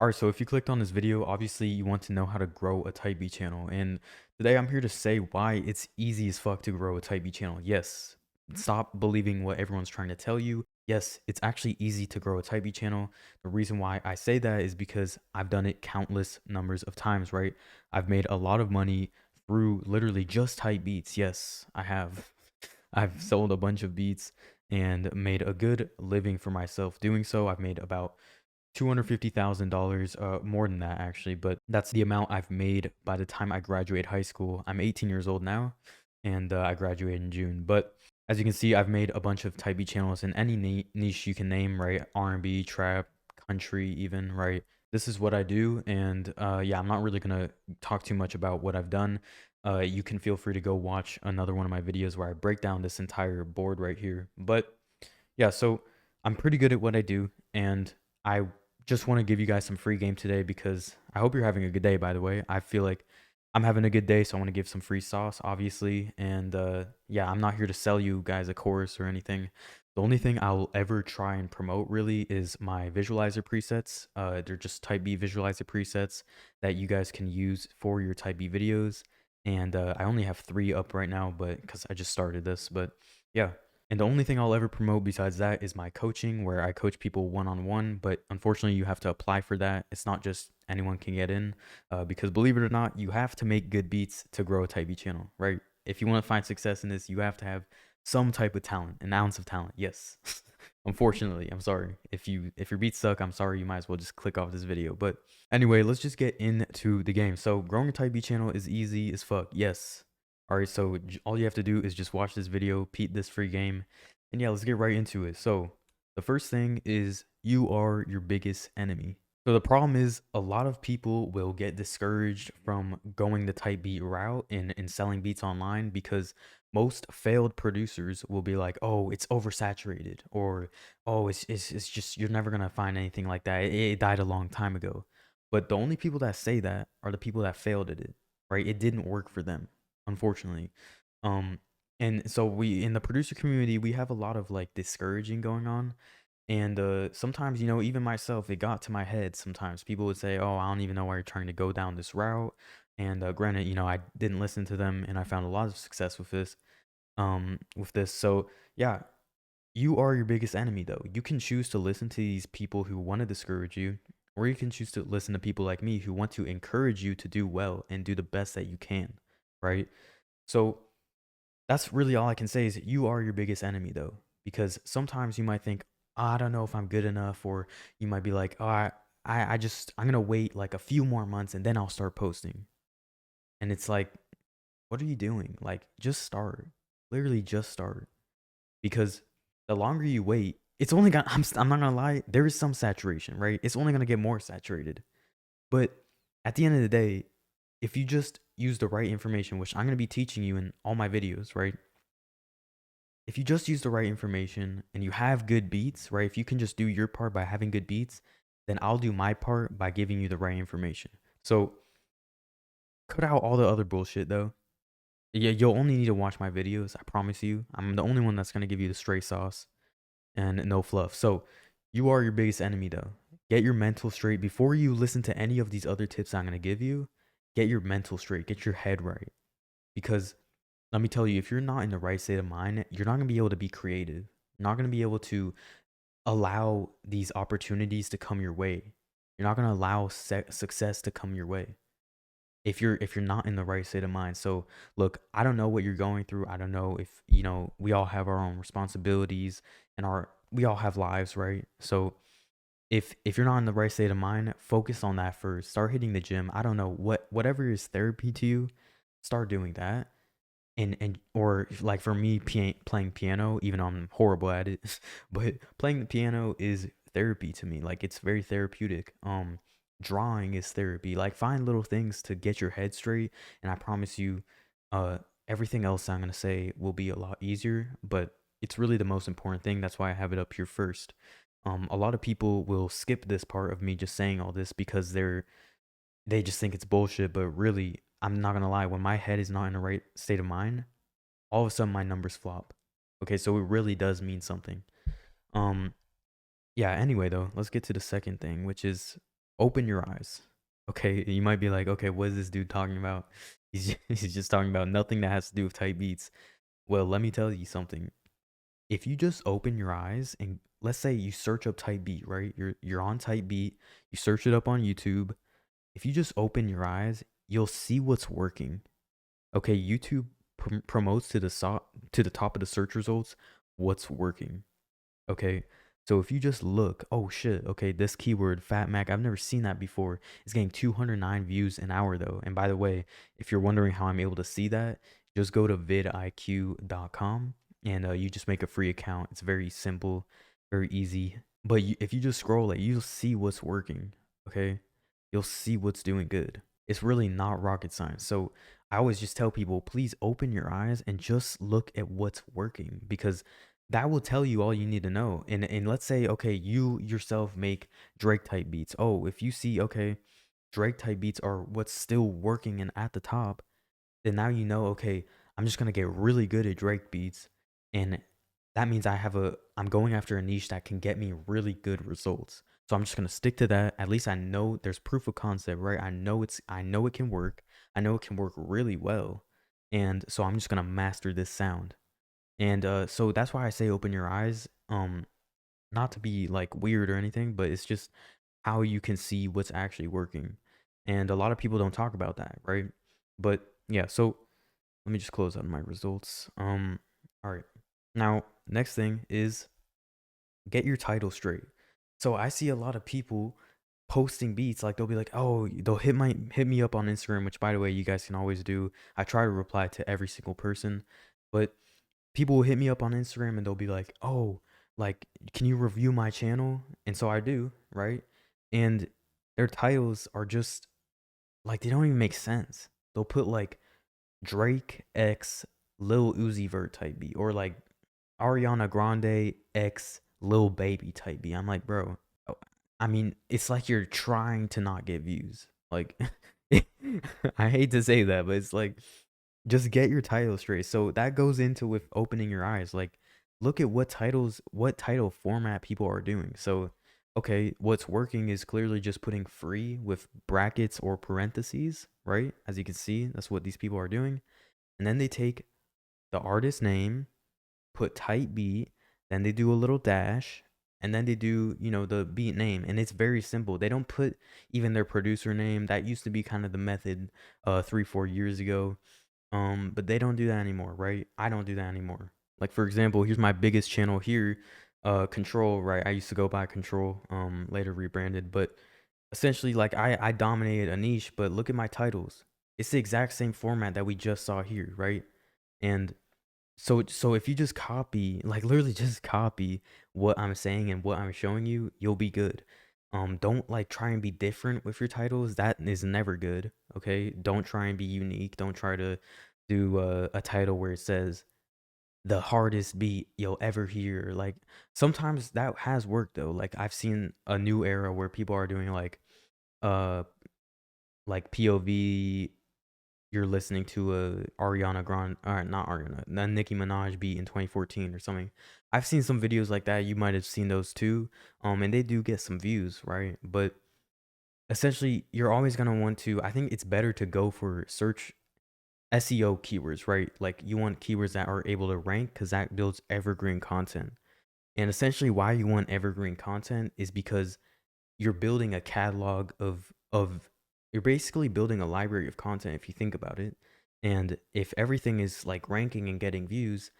Alright, so if you clicked on this video, obviously you want to know how to grow a Type B channel. And today I'm here to say why it's easy as fuck to grow a Type B channel. Yes, stop believing what everyone's trying to tell you. Yes, it's actually easy to grow a Type B channel. The reason why I say that is because I've done it countless numbers of times, right? I've made a lot of money through literally just type beats. Yes, I have. I've sold a bunch of beats and made a good living for myself doing so. I've made about $250,000, more than that actually, but that's the amount I've made by the time I graduate high school. I'm 18 years old now, and I graduated in June. But as you can see, I've made a bunch of Type B channels in any niche you can name, right? R&B, trap, country, even, right? This is what I do, and yeah, I'm not really gonna talk too much about what I've done. You can feel free to go watch another one of my videos where I break down this entire board right here. But yeah, so I'm pretty good at what I do, and I just want to give you guys some free game today because I hope you're having a good day, by the way. I feel like I'm having a good day, so I want to give some free sauce, obviously. And yeah, I'm not here to sell you guys a course or anything. The only thing I'll ever try and promote really is my visualizer presets. They're just Type B visualizer presets that you guys can use for your Type B videos. And I only have 3 up right now, but because I just started this. But yeah, and the only thing I'll ever promote besides that is my coaching, where I coach people one on one. But unfortunately, you have to apply for that. It's not just anyone can get in, because believe it or not, you have to make good beats to grow a Type B channel, right? If you want to find success in this, you have to have some type of talent, an ounce of talent. Yes. Unfortunately, I'm sorry. If your beats suck, I'm sorry. You might as well just click off this video. But anyway, let's just get into the game. So growing a Type B channel is easy as fuck. Yes. Alright, so all you have to do is just watch this video, beat this free game, and yeah, let's get right into it. So the first thing is you are your biggest enemy. So the problem is a lot of people will get discouraged from going the type beat route and selling beats online because most failed producers will be like, oh, it's oversaturated, or oh, it's just you're never gonna find anything like that. It died a long time ago. But the only people that say that are the people that failed at it, right? It didn't work for them, unfortunately. Um, and so we in the producer community, we have a lot of like discouraging going on. And sometimes, even myself, it got to my head. Sometimes people would say, "Oh, I don't even know why you're trying to go down this route." And granted, I didn't listen to them, and I found a lot of success with this. So yeah, you are your biggest enemy, though. You can choose to listen to these people who want to discourage you, or you can choose to listen to people like me who want to encourage you to do well and do the best that you can, right? So that's really all I can say is you are your biggest enemy, though, because sometimes you might think, "Oh, I don't know if I'm good enough," or you might be like, "Oh, I'm gonna wait like a few more months and then I'll start posting." And it's like, what are you doing? Like, just start. Literally, just start. Because the longer you wait, it's only gonna. I'm not gonna lie. There is some saturation, right? It's only gonna get more saturated. But at the end of the day, if you just use the right information, which I'm gonna be teaching you in all my videos, right? If you just use the right information and you have good beats, right? If you can just do your part by having good beats, then I'll do my part by giving you the right information. So cut out all the other bullshit though. Yeah, you'll only need to watch my videos. I promise you. I'm the only one that's gonna give you the straight sauce and no fluff. So you are your biggest enemy though. Get your mental straight before you listen to any of these other tips I'm gonna give you. Get your mental straight. Get your head right. Because let me tell you, if you're not in the right state of mind, you're not gonna be able to be creative. You're not gonna be able to allow these opportunities to come your way. You're not gonna allow success to come your way if you're not in the right state of mind. So look, I don't know what you're going through. I don't know if we all have our own responsibilities and we all have lives, right? So if you're not in the right state of mind, focus on that first. Start hitting the gym. I don't know whatever is therapy to you, start doing that. And or like for me, playing piano, even though I'm horrible at it, but playing the piano is therapy to me. Like it's very therapeutic. Drawing is therapy. Like find little things to get your head straight, and I promise you, uh, everything else I'm gonna say will be a lot easier. But it's really the most important thing. That's why I have it up here first. A lot of people will skip this part of me just saying all this because they just think it's bullshit, but really, I'm not gonna lie, when my head is not in the right state of mind, all of a sudden my numbers flop. Okay, so it really does mean something. Um, yeah, anyway though, let's get to the second thing, which is Open your eyes. Okay, you might be like, okay, what is this dude talking about? He's just talking about nothing that has to do with type beats. Well, let me tell you something. If you just open your eyes and let's say you search up type beat, right? You're on type beat, you search it up on YouTube. If you just open your eyes, you'll see what's working. Okay, YouTube promotes to the top of the search results what's working. Okay, so if you just look, oh shit, okay, this keyword Fat Mac, I've never seen that before. It's getting 209 views an hour though. And by the way, if you're wondering how I'm able to see that, just go to vidiq.com and you just make a free account. It's very simple, very easy. But if you just scroll it, you'll see what's working. Okay, you'll see what's doing good. It's really not rocket science. So I always just tell people, please open your eyes and just look at what's working because that will tell you all you need to know. And let's say, okay, you yourself make Drake type beats. Oh, if you see, okay, Drake type beats are what's still working and at the top, then now you know, okay, I'm just gonna get really good at Drake beats, and that means I'm going after a niche that can get me really good results. So I'm just gonna stick to that. At least I know there's proof of concept, right? I know it can work. I know it can work really well, and so I'm just gonna master this sound. And so that's why I say open your eyes. Not to be like weird or anything, but it's just how you can see what's actually working. And a lot of people don't talk about that, right? But yeah, so let me just close out my results. All right. Now, next thing is get your title straight. So I see a lot of people posting beats like they'll be like, "Oh, they'll hit me up on Instagram," which by the way, you guys can always do. I try to reply to every single person, but people will hit me up on Instagram and they'll be like, "Oh, like can you review my channel?" And so I do, right? And their titles are just like they don't even make sense. They'll put like Drake X Lil Uzi Vert type beat or like Ariana Grande X Lil Baby type beat. I'm like, bro, oh, I mean, it's like you're trying to not get views. Like, I hate to say that, but it's like, just get your title straight. So that goes into with opening your eyes. Like, look at what title format people are doing. So, okay, what's working is clearly just putting free with brackets or parentheses, right? As you can see, that's what these people are doing. And then they take the artist name, put type beat, then they do a little dash, and then they do, the beat name. And it's very simple. They don't put even their producer name. That used to be kind of the method 3-4 years ago. But they don't do that anymore, right? I don't do that anymore. Like for example, here's my biggest channel here, Control, right? I used to go by Control, later rebranded, but essentially like I dominated a niche, but look at my titles. It's the exact same format that we just saw here, right? And so if you just copy, like literally just copy what I'm saying and what I'm showing you, you'll be good. Don't like try and be different with your titles. That is never good. Okay. Don't try and be unique. Don't try to do a title where it says the hardest beat you'll ever hear. Like sometimes that has worked though. Like I've seen a new era where people are doing uh like POV, you're listening to a Ariana Grande, or not Ariana, a Nicki Minaj beat in 2014 or something. I've seen some videos like that. You might have seen those too. And they do get some views, right? But essentially, you're always gonna want to. I think it's better to go for search SEO keywords, right? Like you want keywords that are able to rank because that builds evergreen content. And essentially, why you want evergreen content is because you're building a catalog of you're basically building a library of content if you think about it. And if everything is like ranking and getting views,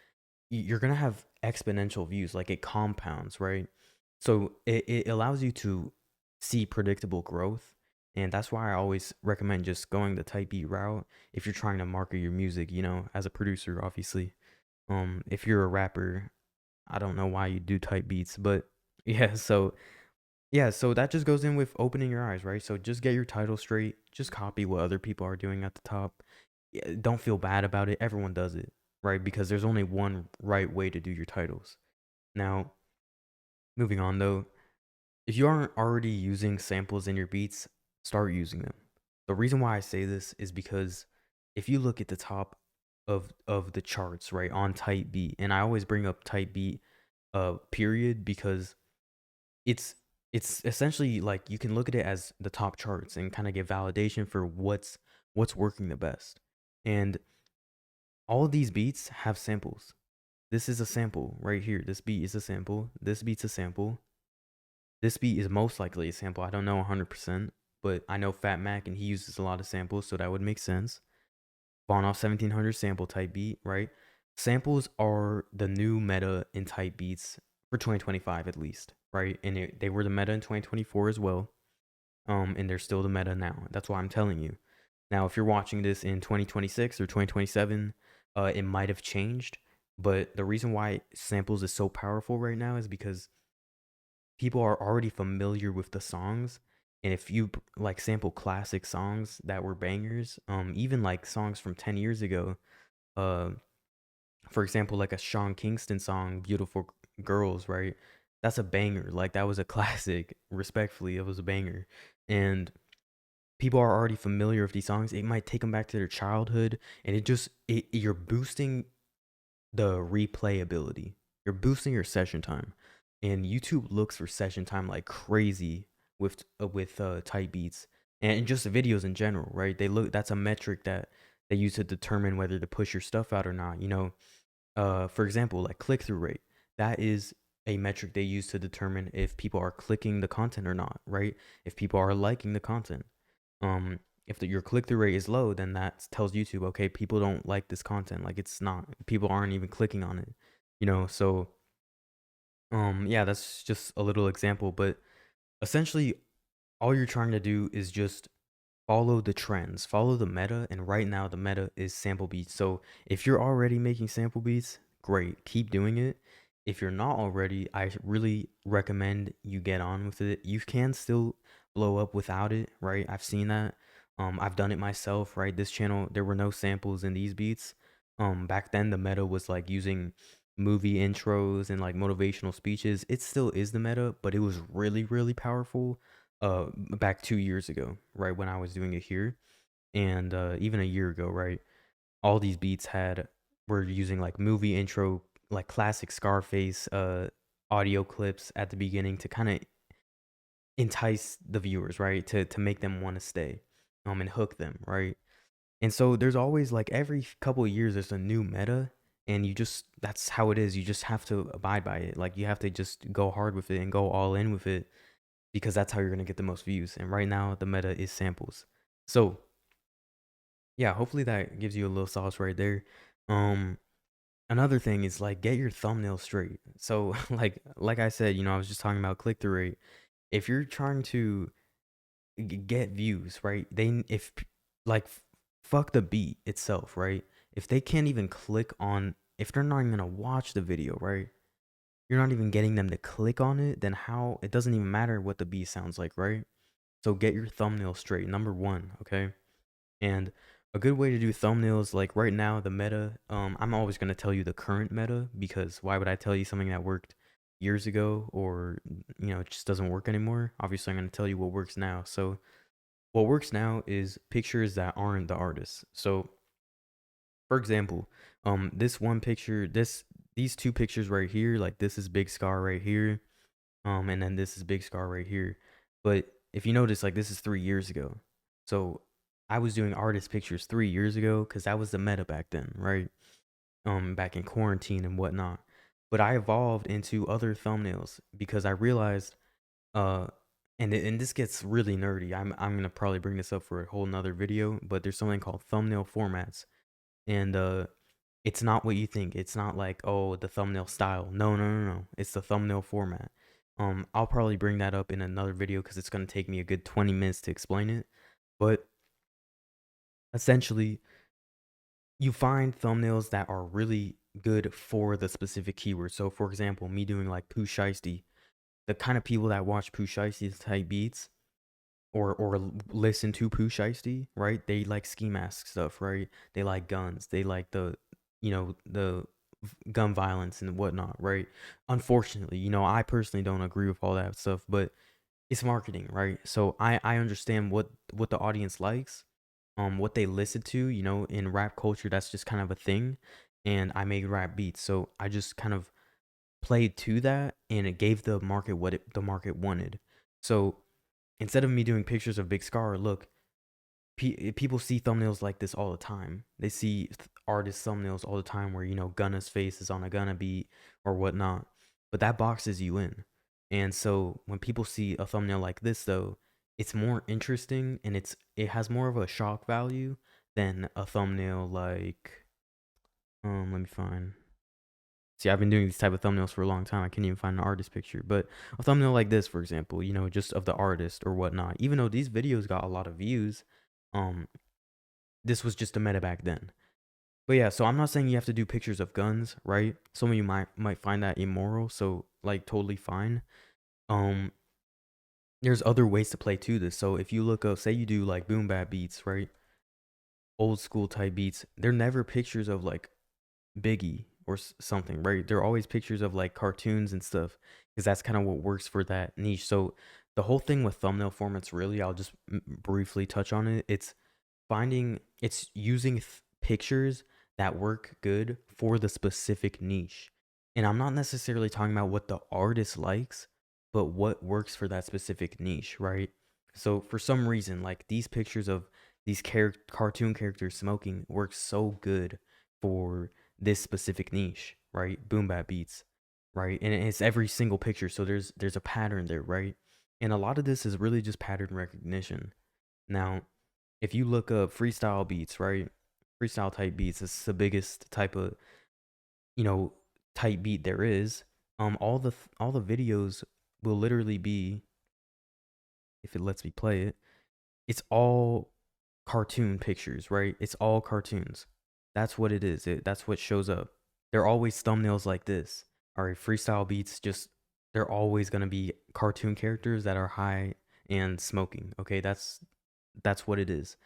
you're going to have exponential views, like it compounds, right? So it allows you to see predictable growth. And that's why I always recommend just going the type beat route if you're trying to market your music, as a producer, obviously. If you're a rapper, I don't know why you do type beats, but so that just goes in with opening your eyes, right? So just get your title straight. Just copy what other people are doing at the top. Yeah, don't feel bad about it. Everyone does it, right? Because there's only one right way to do your titles. Now, moving on though, if you aren't already using samples in your beats, start using them. The reason why I say this is because if you look at the top of the charts, right, on type beat, and I always bring up type beat period because it's it's essentially like you can look at it as the top charts and kind of get validation for what's working the best. And all of these beats have samples. This is a sample right here. This beat is a sample. This beat's a sample. This beat is most likely a sample. I don't know 100%, but I know Fat Mac and he uses a lot of samples, so that would make sense. Bonoff 1700 sample type beat, right? Samples are the new meta in type beats for 2025 at least, right? And they were the meta in 2024 as well. And they're still the meta now. That's why I'm telling you. Now, if you're watching this in 2026 or 2027, it might have changed. But the reason why samples is so powerful right now is because people are already familiar with the songs. And if you like sample classic songs that were bangers, even like songs from 10 years ago, uh, for example, like a Sean Kingston song, Beautiful Girls, right? That's a banger. Like that was a classic. Respectfully, it was a banger. And people are already familiar with these songs. It might take them back to their childhood, and you're boosting the replayability. You're boosting your session time, and YouTube looks for session time like crazy with type beats and just videos in general, right? They look That's a metric that they use to determine whether to push your stuff out or not. For example, like click through rate. That is a metric they use to determine if people are clicking the content or not, right? If people are liking the content. If your click-through rate is low, then that tells YouTube, okay, people don't like this content. Like it's not, people aren't even clicking on it, So, yeah, that's just a little example, but essentially, all you're trying to do is just follow the trends, follow the meta, and right now the meta is sample beats. So if you're already making sample beats, great, keep doing it. If you're not already, I really recommend you get on with it. You can still blow up without it, right? I've seen that. I've done it myself, right? This channel, there were no samples in these beats. Back then the meta was like using movie intros and like motivational speeches. It still is the meta, but it was really, really powerful back 2 years ago, right, when I was doing it here, and even a year ago, right, all these beats had were using like movie intro, like classic Scarface audio clips at the beginning to kind of entice the viewers, right, to make them want to stay, and hook them, right. And so there's always like every couple of years there's a new meta, and that's how it is. You just have to abide by it. Like you have to just go hard with it and go all in with it because that's how you're gonna get the most views. And right now, the meta is samples. So yeah, hopefully that gives you a little sauce right there. Um, Another thing is like get your thumbnail straight. So like I said, I was just talking about click through rate. If you're trying to get views, right? Like fuck the beat itself, right? If they can't even if they're not even gonna watch the video, right? You're not even getting them to click on it, then how it doesn't even matter what the beat sounds like, right? So get your thumbnail straight, number one, okay? And a good way to do thumbnails, like right now, the meta, I'm always gonna tell you the current meta because why would I tell you something that worked years ago or it just doesn't work anymore? Obviously, I'm gonna tell you what works now. So what works now is pictures that aren't the artist. So for example, this one picture, these two pictures right here, like this is Big Scar right here, and then this is Big Scar right here. But if you notice, like this is 3 years ago. So I was doing artist pictures 3 years ago because that was the meta back then, right? Back in quarantine and whatnot. But I evolved into other thumbnails because I realized, uh, and this gets really nerdy. I'm gonna probably bring this up for a whole nother video, but there's something called thumbnail formats, and it's not what you think. It's not like, oh, the thumbnail style. No, no, no, no. It's the thumbnail format. I'll probably bring that up in another video because it's gonna take me a good 20 minutes to explain it. But essentially, you find thumbnails that are really good for the specific keyword. So, for example, me doing like Pooh Shiesty, the kind of people that watch Pooh Shiesty type beats or listen to Pooh Shiesty, right? They like ski mask stuff, right? They like guns. They like the gun violence and whatnot, right? Unfortunately, I personally don't agree with all that stuff, but it's marketing, right? So I understand what the audience likes, what they listen to, in rap culture, that's just kind of a thing. And I make rap beats, so I just kind of played to that, and it gave the market what the market wanted. So instead of me doing pictures of Big Scar, look, people see thumbnails like this all the time. They see artist thumbnails all the time where, you know, Gunna's face is on a Gunna beat or whatnot. But that boxes you in. And so when people see a thumbnail like this, though, it's more interesting and it has more of a shock value than a thumbnail like let me find. See, I've been doing these type of thumbnails for a long time. I can't even find an artist picture. But a thumbnail like this, for example, you know, just of the artist or whatnot. Even though these videos got a lot of views, um, this was just a meta back then. But yeah, so I'm not saying you have to do pictures of guns, right? Some of you might find that immoral, so like totally fine. Um, there's other ways to play to this. So if you look up, say you do like boom bap beats, right? Old school type beats, they're never pictures of like Biggie or something, right? They're always pictures of like cartoons and stuff because that's kind of what works for that niche. So the whole thing with thumbnail formats, really, I'll just briefly touch on it. It's using pictures that work good for the specific niche. And I'm not necessarily talking about what the artist likes, but what works for that specific niche, right? So for some reason, like these pictures of these cartoon characters smoking works so good for this specific niche, right? Boom bap beats, right? And it's every single picture, so there's a pattern there, right? And a lot of this is really just pattern recognition. Now, if you look up freestyle beats, right? Freestyle type beats is the biggest type of, you know, type beat there is. All the videos will literally be, if it lets me play it, it's all cartoon pictures, right? It's all cartoons. That's what it is. That's what shows up. They're always thumbnails like this. All right, freestyle beats, just they're always gonna be cartoon characters that are high and smoking. Okay, that's what it is.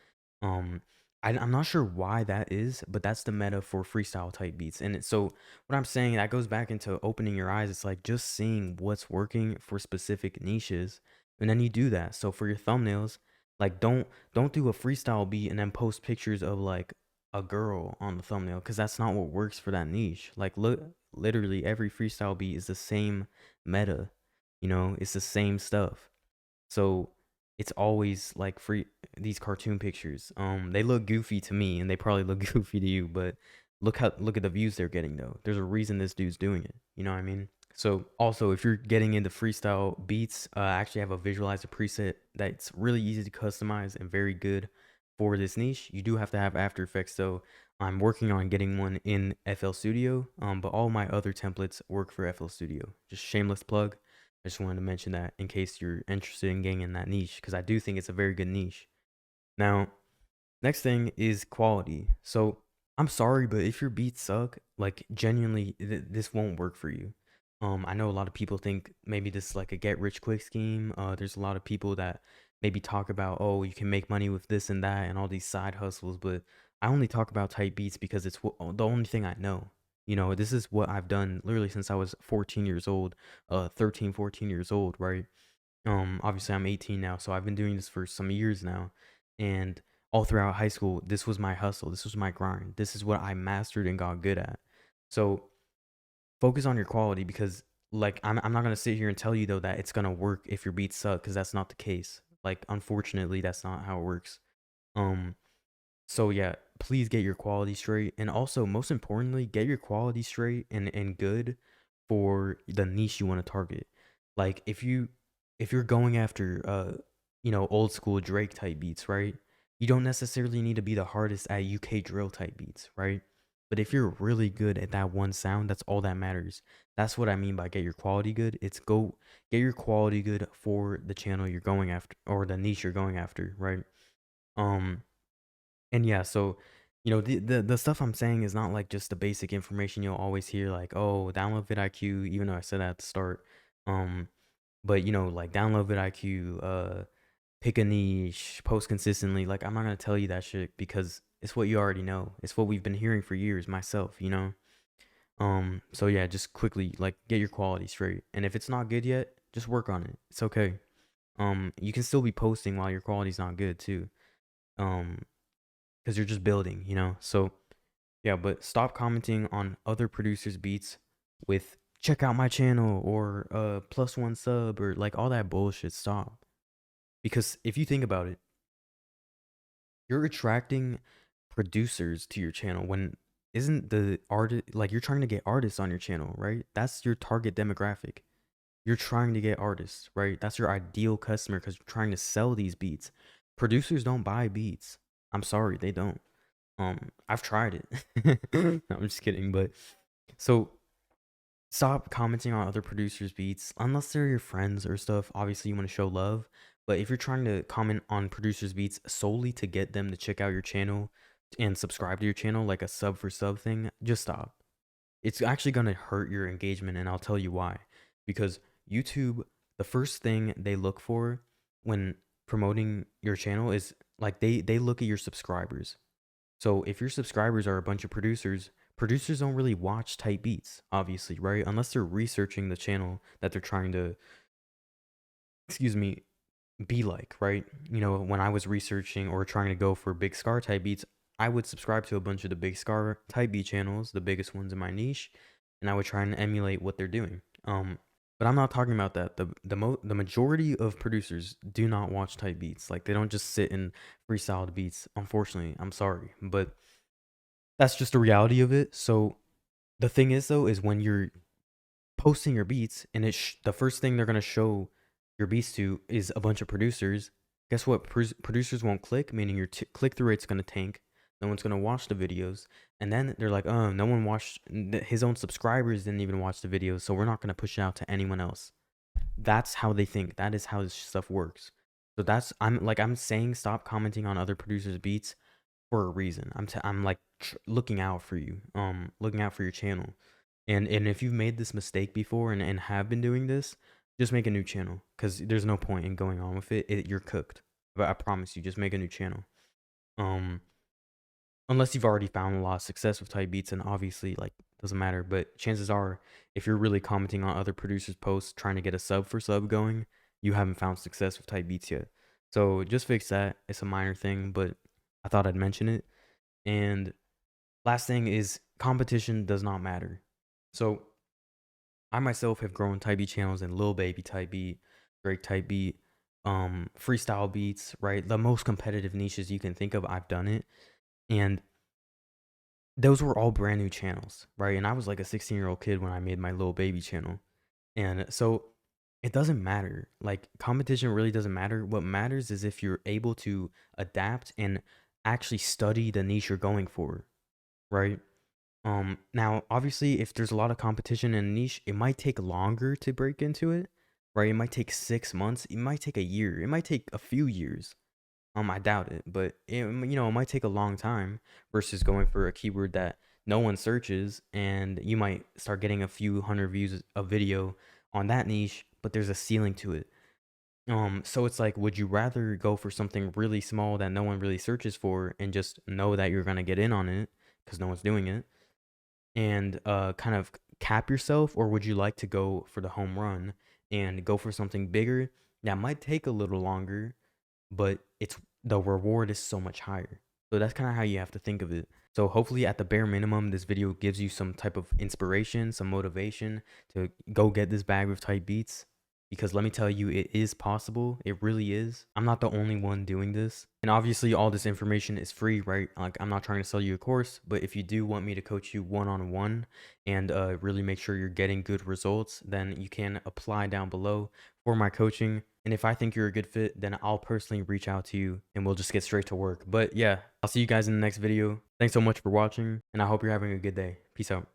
Um, I'm not sure why that is, but that's the meta for freestyle type beats. So what I'm saying, that goes back into opening your eyes. It's like just seeing what's working for specific niches, and then you do that. So for your thumbnails, like don't do a freestyle beat and then post pictures of like a girl on the thumbnail because that's not what works for that niche. Like look, literally every freestyle beat is the same meta. You know, it's the same stuff. So it's always like free these cartoon pictures. They look goofy to me and they probably look goofy to you, but look at the views they're getting though. There's a reason this dude's doing it. You know what I mean? So also if you're getting into freestyle beats, I actually have a visualizer preset that's really easy to customize and very good for this niche. You do have to have After Effects though. I'm working on getting one in FL Studio, but all my other templates work for FL Studio. Just shameless plug. I just wanted to mention that in case you're interested in getting in that niche, because I do think it's a very good niche. Now, next thing is quality. So I'm sorry, but if your beats suck, like genuinely, this won't work for you. I know a lot of people think maybe this is like a get rich quick scheme. There's a lot of people that maybe talk about, oh, you can make money with this and that and all these side hustles, but I only talk about type beats because it's the only thing I know. You know, this is what I've done literally since I was 14 years old, 13, 14 years old, right? Obviously I'm 18 now, so I've been doing this for some years now. And all throughout high school, this was my hustle. This was my grind. This is what I mastered and got good at. So focus on your quality because like I'm not gonna sit here and tell you though that it's gonna work if your beats suck because that's not the case. Like unfortunately, that's not how it works. Um, so yeah, please get your quality straight, and also most importantly, get your quality straight and good for the niche you want to target. Like if you're going after you know, old school Drake type beats, right? You don't necessarily need to be the hardest at UK drill type beats, right? But if you're really good at that one sound, that's all that matters. That's what I mean by get your quality good. It's go get your quality good for the channel you're going after or the niche you're going after, right? Um and yeah, so you know the stuff I'm saying is not like just the basic information you'll always hear, like oh download vidIQ, even though I said that at the start. Um, but you know like download vidIQ, pick a niche, post consistently. Like I'm not gonna tell you that shit because it's what you already know. It's what we've been hearing for years. Myself, you know. So yeah, just quickly like get your quality straight, and if it's not good yet, just work on it. It's okay. You can still be posting while your quality's not good too. Um, because you're just building, you know? So, yeah, but stop commenting on other producers' beats with check out my channel or +1 sub or like all that bullshit. Stop. Because if you think about it, you're attracting producers to your channel when isn't the artist like you're trying to get artists on your channel, right? That's your target demographic. You're trying to get artists, right? That's your ideal customer because you're trying to sell these beats. Producers don't buy beats. I'm sorry, they don't. I've tried it. No, I'm just kidding, but so stop commenting on other producers' beats unless they're your friends or stuff. Obviously, you want to show love, but if you're trying to comment on producers' beats solely to get them to check out your channel and subscribe to your channel, like a sub for sub thing, just stop. It's actually gonna hurt your engagement, and I'll tell you why. Because YouTube, the first thing they look for when promoting your channel is like they look at your subscribers. So if your subscribers are a bunch of producers, producers don't really watch type beats, obviously, right? Unless they're researching the channel that they're trying to, excuse me, be like, right? You know, when I was researching or trying to go for big scar type beats, I would subscribe to a bunch of the big scar type beat channels, the biggest ones in my niche, and I would try and emulate what they're doing. But I'm not talking about that. The majority of producers do not watch type beats. Like they don't just sit and freestyle beats. Unfortunately, I'm sorry, but that's just the reality of it. So the thing is though, is when you're posting your beats and the first thing they're gonna show your beats to is a bunch of producers. Guess what? Producers won't click, meaning your click-through rate's gonna tank. No one's gonna watch the videos, and then they're like, "Oh, no one watched. His own subscribers didn't even watch the videos, so we're not gonna push it out to anyone else." That's how they think. That is how this stuff works. So I'm saying stop commenting on other producers' beats for a reason. I'm like looking out for you. Looking out for your channel. And if you've made this mistake before and have been doing this, just make a new channel because there's no point in going on with it. You're cooked. But I promise you, just make a new channel. Um, unless you've already found a lot of success with type beats, and obviously like doesn't matter. But chances are, if you're really commenting on other producers' posts, trying to get a sub for sub going, you haven't found success with type beats yet. So just fix that. It's a minor thing, but I thought I'd mention it. And last thing is competition does not matter. So I myself have grown type beat channels in Lil Baby type beat, Drake type beat, freestyle beats, right? The most competitive niches you can think of, I've done it. And those were all brand new channels, right? And I was like a 16-year-old kid when I made my Lil Baby channel. And so it doesn't matter. Like competition really doesn't matter. What matters is if you're able to adapt and actually study the niche you're going for, right? Now obviously if there's a lot of competition in a niche, it might take longer to break into it, right? It might take 6 months, it might take a year, it might take a few years. I doubt it, but it might take a long time versus going for a keyword that no one searches, and you might start getting a few hundred views a video on that niche, but there's a ceiling to it. So it's like, would you rather go for something really small that no one really searches for and just know that you're gonna get in on it because no one's doing it, and kind of cap yourself, or would you like to go for the home run and go for something bigger that might take a little longer, but it's the reward is so much higher? So that's kind of how you have to think of it. So hopefully at the bare minimum, this video gives you some type of inspiration, some motivation to go get this bag with type beats. Because let me tell you, it is possible. It really is. I'm not the only one doing this. And obviously all this information is free, right? Like I'm not trying to sell you a course, but if you do want me to coach you one-on-one and really make sure you're getting good results, then you can apply down below for my coaching. And if I think you're a good fit, then I'll personally reach out to you and we'll just get straight to work. But yeah, I'll see you guys in the next video. Thanks so much for watching, and I hope you're having a good day. Peace out.